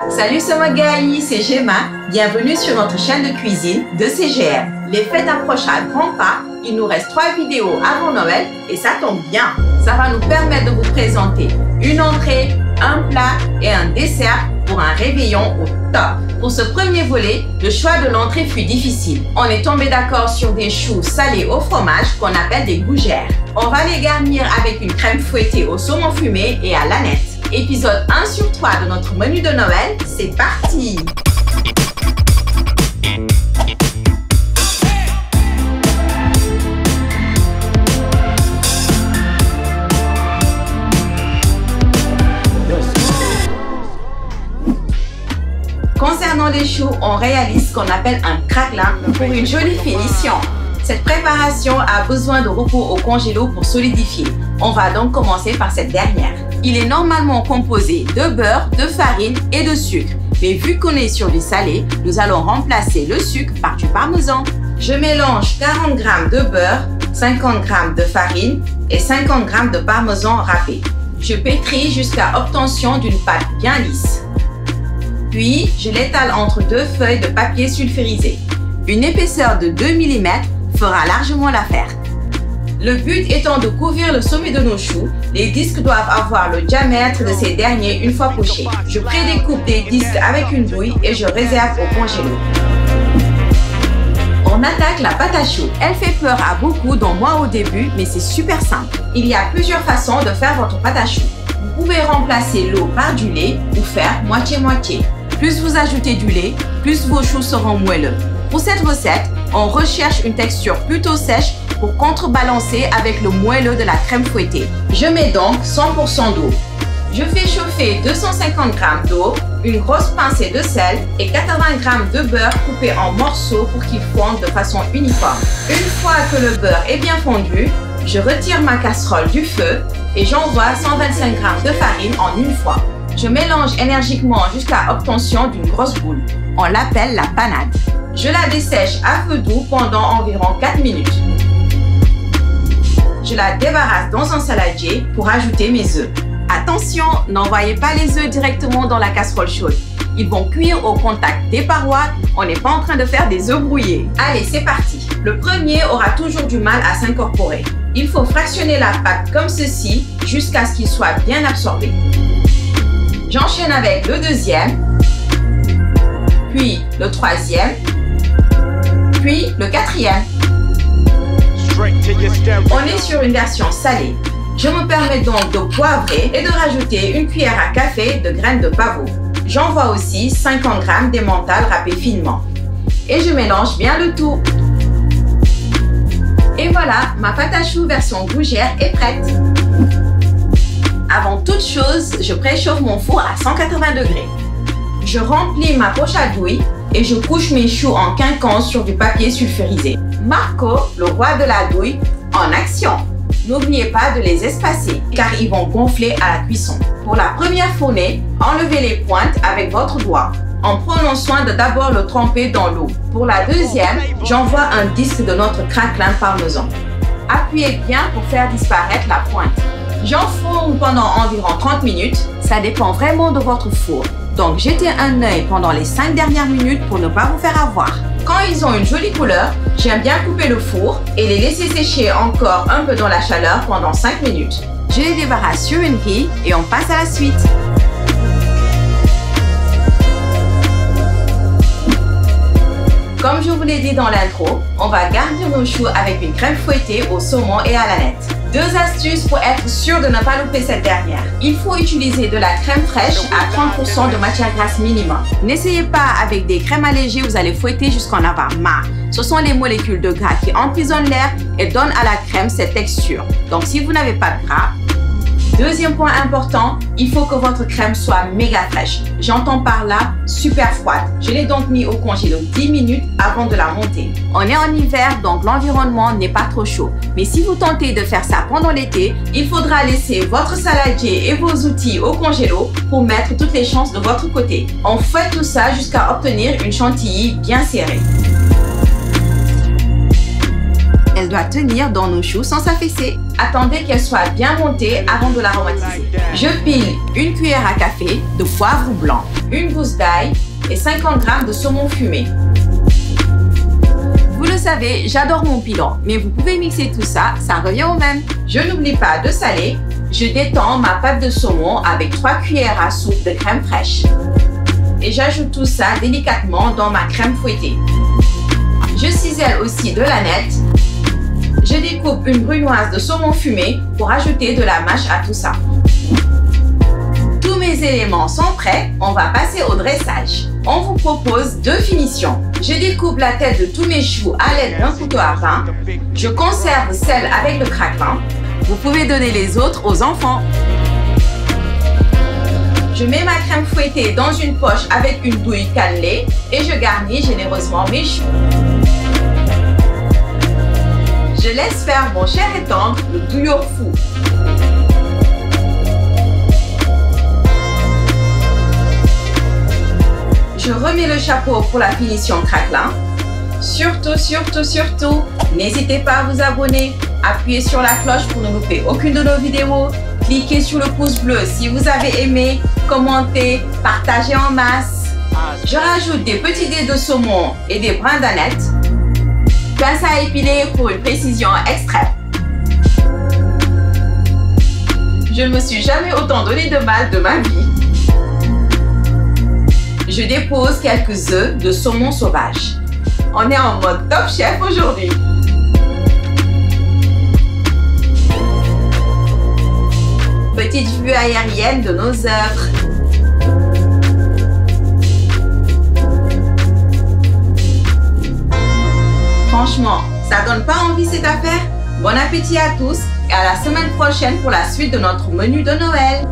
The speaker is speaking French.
Salut, c'est Magali, c'est Gemma. Bienvenue sur notre chaîne de cuisine de CGM. Les fêtes approchent à grands pas. Il nous reste 3 vidéos avant Noël et ça tombe bien. Ça va nous permettre de vous présenter une entrée, un plat et un dessert pour un réveillon au top. Pour ce premier volet, le choix de l'entrée fut difficile. On est tombé d'accord sur des choux salés au fromage qu'on appelle des gougères. On va les garnir avec une crème fouettée au saumon fumé et à l'aneth. Épisode 1 sur 3 de notre menu de Noël, c'est parti! Concernant les choux, on réalise ce qu'on appelle un craquelin pour une jolie finition. Cette préparation a besoin de repos au congélo pour solidifier. On va donc commencer par cette dernière. Il est normalement composé de beurre, de farine et de sucre. Mais vu qu'on est sur du salé, nous allons remplacer le sucre par du parmesan. Je mélange 40 g de beurre, 50 g de farine et 50 g de parmesan râpé. Je pétris jusqu'à obtention d'une pâte bien lisse. Puis, je l'étale entre 2 feuilles de papier sulfurisé. Une épaisseur de 2 mm fera largement l'affaire. Le but étant de couvrir le sommet de nos choux, les disques doivent avoir le diamètre de ces derniers une fois pochés. Je prédécoupe des disques avec une bouille et je réserve au congélo. On attaque la pâte à choux. Elle fait peur à beaucoup, dont moi au début, mais c'est super simple. Il y a plusieurs façons de faire votre pâte à choux. Vous pouvez remplacer l'eau par du lait ou faire moitié-moitié. Plus vous ajoutez du lait, plus vos choux seront moelleux. Pour cette recette, on recherche une texture plutôt sèche pour contrebalancer avec le moelleux de la crème fouettée. Je mets donc 100% d'eau. Je fais chauffer 250 g d'eau, une grosse pincée de sel et 80 g de beurre coupé en morceaux pour qu'il fonde de façon uniforme. Une fois que le beurre est bien fondu, je retire ma casserole du feu et j'envoie 125 g de farine en une fois. Je mélange énergiquement jusqu'à obtention d'une grosse boule. On l'appelle la panade. Je la dessèche à feu doux pendant environ 4 minutes. Je la débarrasse dans un saladier pour ajouter mes œufs. Attention, n'envoyez pas les œufs directement dans la casserole chaude. Ils vont cuire au contact des parois. On n'est pas en train de faire des œufs brouillés. Allez, c'est parti. Le premier aura toujours du mal à s'incorporer. Il faut fractionner la pâte comme ceci jusqu'à ce qu'il soit bien absorbé. J'enchaîne avec le deuxième, puis le troisième, puis le quatrième. On est sur une version salée. Je me permets donc de poivrer et de rajouter une cuillère à café de graines de pavot. J'envoie aussi 50 g d'emmental râpé finement. Et je mélange bien le tout. Et voilà, ma pâte à choux version gougère est prête. Avant toute chose, je préchauffe mon four à 180 degrés. Je remplis ma poche à douille et je couche mes choux en quinconce sur du papier sulfurisé. Marco, le roi de la douille, en action. N'oubliez pas de les espacer car ils vont gonfler à la cuisson. Pour la première fournée, enlevez les pointes avec votre doigt en prenant soin de d'abord le tremper dans l'eau. Pour la deuxième, j'envoie un disque de notre craquelin parmesan. Appuyez bien pour faire disparaître la pointe. J'enfourne pendant environ 30 minutes. Ça dépend vraiment de votre four. Donc, jetez un œil pendant les 5 dernières minutes pour ne pas vous faire avoir. Quand ils ont une jolie couleur, j'aime bien couper le four et les laisser sécher encore un peu dans la chaleur pendant 5 minutes. Je les débarrasse sur une grille et on passe à la suite. Comme je vous l'ai dit dans l'intro, on va garnir nos choux avec une crème fouettée au saumon et à l'aneth. 2 astuces pour être sûr de ne pas louper cette dernière. Il faut utiliser de la crème fraîche à 30% de matière grasse minimum. N'essayez pas avec des crèmes allégées, vous allez fouetter jusqu'en avoir marre. Ce sont les molécules de gras qui emprisonnent l'air et donnent à la crème cette texture. Donc si vous n'avez pas de gras, deuxième point important, il faut que votre crème soit méga fraîche. J'entends par là super froide. Je l'ai donc mis au congélo 10 minutes avant de la monter. On est en hiver, donc l'environnement n'est pas trop chaud. Mais si vous tentez de faire ça pendant l'été, il faudra laisser votre saladier et vos outils au congélo pour mettre toutes les chances de votre côté. On fouette tout ça jusqu'à obtenir une chantilly bien serrée. elle doit tenir dans nos choux sans s'affaisser. Attendez qu'elle soit bien montée avant de l'aromatiser. Je pile une cuillère à café de poivre blanc, une gousse d'ail et 50 g de saumon fumé. Vous le savez, j'adore mon pilon, mais vous pouvez mixer tout ça, ça revient au même. Je n'oublie pas de saler. Je détends ma pâte de saumon avec 3 cuillères à soupe de crème fraîche. Et j'ajoute tout ça délicatement dans ma crème fouettée. Je cisèle aussi de l'aneth. Je découpe une brunoise de saumon fumé pour ajouter de la mâche à tout ça. Tous mes éléments sont prêts, on va passer au dressage. On vous propose 2 finitions. Je découpe la tête de tous mes choux à l'aide d'un couteau à pain. Je conserve celle avec le craquelin. Vous pouvez donner les autres aux enfants. Je mets ma crème fouettée dans une poche avec une douille cannelée et je garnis généreusement mes choux. Je laisse faire mon cher et tendre, le douillot fou. Je remets le chapeau pour la finition craquelin. Surtout, n'hésitez pas à vous abonner. Appuyez sur la cloche pour ne louper aucune de nos vidéos. Cliquez sur le pouce bleu si vous avez aimé. Commentez, partagez en masse. Je rajoute des petits dés de saumon et des brins d'aneth. Pince à épiler pour une précision extrême. Je ne me suis jamais autant donné de mal de ma vie. Je dépose quelques œufs de saumon sauvage. On est en mode top chef aujourd'hui. Petite vue aérienne de nos œuvres. Franchement, ça donne pas envie cette affaire? Bon appétit à tous et à la semaine prochaine pour la suite de notre menu de Noël.